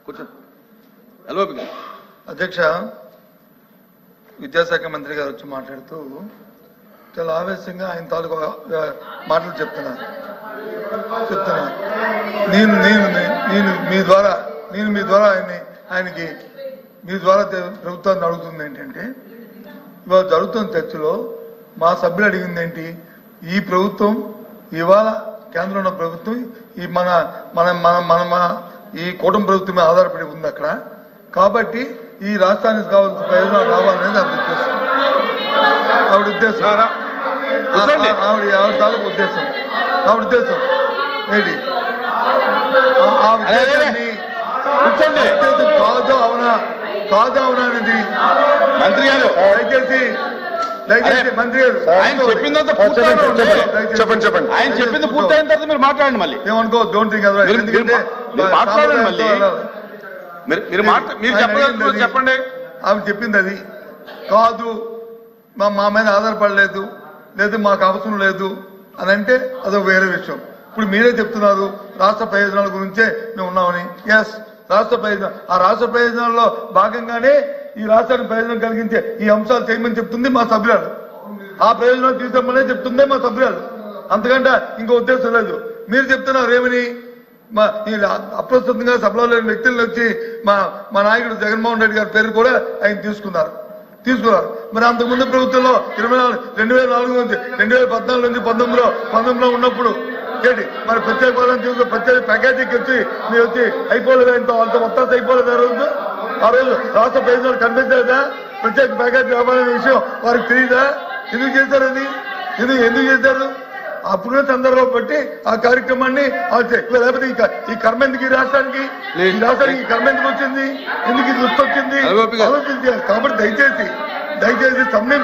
కూర్చో. హలో అధ్యక్ష, విద్యాశాఖ మంత్రి గారు వచ్చి మాట్లాడుతూ చాలా ఆవేశంగా ఆయన తాలూకు మాటలు చెప్తున్నారు. నేను నేను నేను మీ ద్వారా మీ ద్వారా ప్రభుత్వాన్ని అడుగుతుంది ఏంటంటే, ఇవాళ జరుగుతున్న చర్చలో మా సభ్యులు అడిగింది ఏంటి? ఈ ప్రభుత్వం ఇవాళ కేంద్రంలో ఉన్న ప్రభుత్వం ఈ మన మన మన మన ఈ కూటమి ప్రభుత్వమే ఆధారపడి ఉంది అక్కడ. కాబట్టి ఈ రాష్ట్రానికి కావాల్సిన ప్రయోజనాలు రావాలనేది ఆవిడ ఉద్దేశం. ఆవిడ తాలూకు ఉద్దేశం. ఆవిడ ఉద్దేశం ఏంటి? ఆ ఉద్దేశాన్ని కాదు అవునా అనేది మంత్రి గారు దయచేసి మంత్రి గారు ఆయన చెప్పిందంతా చెప్పండి. ఆయన చెప్పింది పూర్తయిన తర్వాత మీరు మాట్లాడండి. మళ్ళీ ఏమనుకో, డోంట్ థింక్ ఎందుకంటే మాట్లాడండి. మళ్ళీ మీరు చెప్పండి. ఆమె చెప్పింది అది కాదు, మా మీద ఆధారపడలేదు, లేదు మాకు అవసరం లేదు అని అంటే అదొక వేరే విషయం. ఇప్పుడు మీరే చెప్తున్నారు రాష్ట్ర ప్రయోజనాల గురించే మేము ఉన్నామని. ఎస్, రాష్ట్ర ప్రయోజనం, ఆ రాష్ట్ర ప్రయోజనాల్లో భాగంగానే ఈ రాష్ట్రానికి ప్రయోజనం కలిగించే ఈ అంశాలు చేయమని చెప్తుంది మా సభ్యురాలు. ఆ ప్రయోజనాలు తీసుకోమనే చెప్తుందే మా సభ్యురాలు. అంతకంటే ఇంకో ఉద్దేశం లేదు. మీరు చెప్తున్నారు ఏమని? అప్రస్తుతంగా సభలో లేని వ్యక్తులను వచ్చి మా నాయకుడు జగన్మోహన్ రెడ్డి గారి పేరు కూడా ఆయన తీసుకున్నారు. మరి అంతకుముందు ప్రభుత్వంలో 2004 నుంచి 2014 నుంచి 19లో ఉన్నప్పుడు ఏంటి మరి ప్రత్యేక పదం తీసుకుని ప్రత్యేక ప్యాకేజీకి వచ్చి మీరు వచ్చి అయిపోలేదు, అంత మొత్తం అయిపోలేదు. ఆ రోజు రాష్ట్ర ప్రయోజనాలు కనిపించలేదా? ప్రత్యేక ప్యాకేజీ రావాలనే విషయం వారికి తెలియదా? ఎందుకు చేశారు అది? ఎందుకు చేశారు? అప్పుడున్న సందర్భం బట్టి ఆ కార్యక్రమాన్ని లేకపోతే ఈ కర్మ ఎందుకు ఈ రాష్ట్రానికి ఈ కర్మ ఎందుకు వచ్చింది? ఎందుకు ఇది వచ్చింది ఆలోచించాలి. కాబట్టి దయచేసి సమయం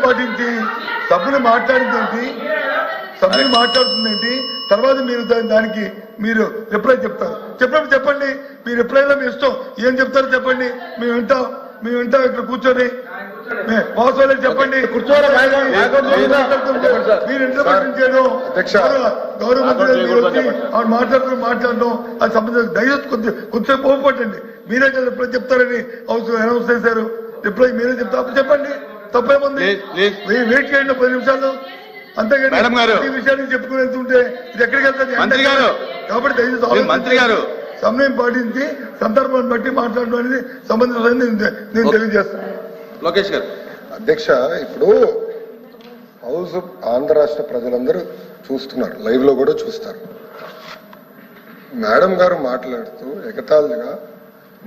పాటించి సభ్యులు మాట్లాడుతుందేంటి? తర్వాత మీరు దానికి మీరు రిప్లై చెప్తారు. చెప్పండి. మీ రిప్లైలో మీ ఇష్టం ఏం చెప్తారో చెప్పండి. మేము వింటాం ఇక్కడ కూర్చొని. మోసోలే చెప్పండి. మీరు ఇంటర్ప్రిటేషన్ చేయడం, గౌరవ మంత్రి మాట్లాడడం అది సంబంధించిన దయచేసి కొంచెం పోపట్టండి. మీరే కదా రిప్లై చెప్తారని అనౌన్స్ చేశారు. రిప్లై మీరే చెప్తారు. చెప్పండి, తప్పేముంది? వెయిట్ చేయండి 10 నిమిషాలు. అంతేగాని ఈ విషయాన్ని చెప్పుకుని వెళ్తుంటే ఇది ఎక్కడికి వెళ్తుంది? కాబట్టి దయచేసి మంత్రి గారు సమయం పాటించి సందర్భాన్ని బట్టి మాట్లాడడం అనేది సంబంధించిన నేను తెలియజేస్తాను. లోకేష్ గారు. అధ్యక్ష, ఇప్పుడు హౌస్ ఆంధ్ర రాష్ట్ర ప్రజలందరూ చూస్తున్నారు, లైవ్ లో కూడా చూస్తారు. మేడం గారు మాట్లాడుతూ ఎగతాళిగా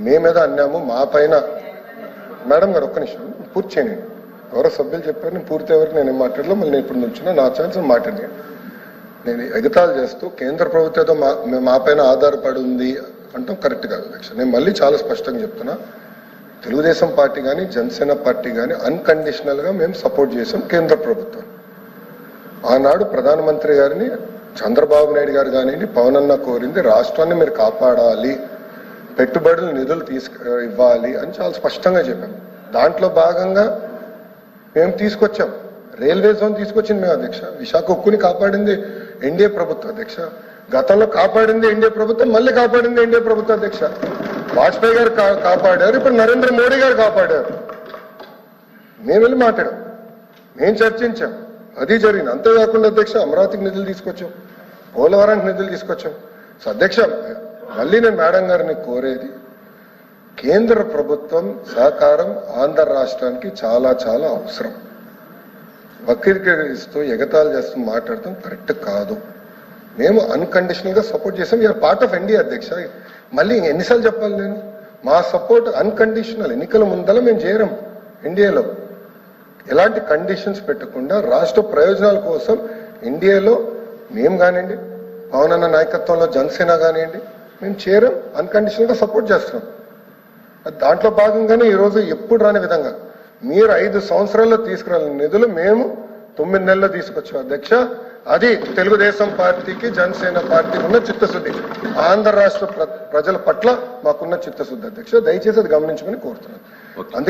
మేమేదో అన్నాము మా పైన. మేడం గారు ఒక్క నిమిషం పూర్తి చేయండి. ఎవరో సభ్యులు చెప్పారు, నేను పూర్తి ఎవరికి నేనేం మాట్లాడలో మళ్ళీ నేను ఇప్పుడు నుంచున్నా నా ఛాన్స్ మాట్లాడి నేను ఎగతాళి చేస్తూ కేంద్ర ప్రభుత్వంతో మా పైన ఆధారపడి ఉంది అంటాం కరెక్ట్ కాదు అధ్యక్ష. నేను మళ్ళీ చాలా స్పష్టంగా చెప్తున్నా, తెలుగుదేశం పార్టీ కానీ జనసేన పార్టీ కానీ అన్కండిషనల్ గా మేము సపోర్ట్ చేసాం కేంద్ర ప్రభుత్వం. ఆనాడు ప్రధానమంత్రి గారిని చంద్రబాబు నాయుడు గారు కానివ్వండి పవన్ అన్న కోరింది రాష్ట్రాన్ని మీరు కాపాడాలి, పెట్టుబడులు నిధులు ఇవ్వాలి అని చాలా స్పష్టంగా చెప్పాం. దాంట్లో భాగంగా మేము తీసుకొచ్చాం. రైల్వే జోన్ తీసుకొచ్చింది మేము అధ్యక్ష. విశాఖ ఉక్కుని కాపాడింది ఎన్డీఏ ప్రభుత్వం అధ్యక్ష. గతంలో కాపాడింది ఎన్డీఏ ప్రభుత్వం, మళ్ళీ కాపాడింది ఎన్డీఏ ప్రభుత్వం అధ్యక్ష. వాజ్పేయి గారు కాపాడారు, ఇప్పుడు నరేంద్ర మోడీ గారు కాపాడారు. మేము వెళ్ళి మాట్లాడాం, మేము చర్చించాం, అది జరిగింది. అంతేకాకుండా అధ్యక్ష అమరావతికి నిధులు తీసుకొచ్చాం, పోలవరానికి నిధులు తీసుకొచ్చాం. సో అధ్యక్ష మళ్ళీ నేను మేడం గారిని కోరేది, కేంద్ర ప్రభుత్వం సహకారం ఆంధ్ర రాష్ట్రానికి చాలా చాలా అవసరం. వక్రీకరిస్తూ ఎగతాళి చేస్తూ మాట్లాడటం కరెక్ట్ కాదు. మేము అన్కండిషనల్ గా సపోర్ట్ చేసాం. యూఆర్ పార్ట్ ఆఫ్ ఎన్డీఏ అధ్యక్ష. మళ్ళీ ఎన్నిసార్లు చెప్పాలి నేను? మా సపోర్ట్ అన్కండిషనల్. ఎన్నికల ముందల మేము చేరం ఎన్డీఏలో. ఎలాంటి కండిషన్స్ పెట్టకుండా రాష్ట్ర ప్రయోజనాల కోసం ఎన్డీఏలో మేము కానివ్వండి, పవన్ అన్న నాయకత్వంలో జనసేన కానివ్వండి, మేము చేరం, అన్కండిషనల్ గా సపోర్ట్ చేస్తున్నాం. దాంట్లో భాగంగానే ఈరోజు ఎప్పుడు రాని విధంగా మీరు 5 సంవత్సరాల్లో తీసుకురాని నిధులు మేము 9 నెలల్లో తీసుకొచ్చాం అధ్యక్ష. అది తెలుగుదేశం పార్టీకి జనసేన పార్టీకి ఉన్న చిత్తశుద్ధి, ఆంధ్ర రాష్ట్ర ప్రజల పట్ల మాకున్న చిత్తశుద్ధి అధ్యక్ష. దయచేసి అది గమనించమని కోరుతున్నాను. అందుకే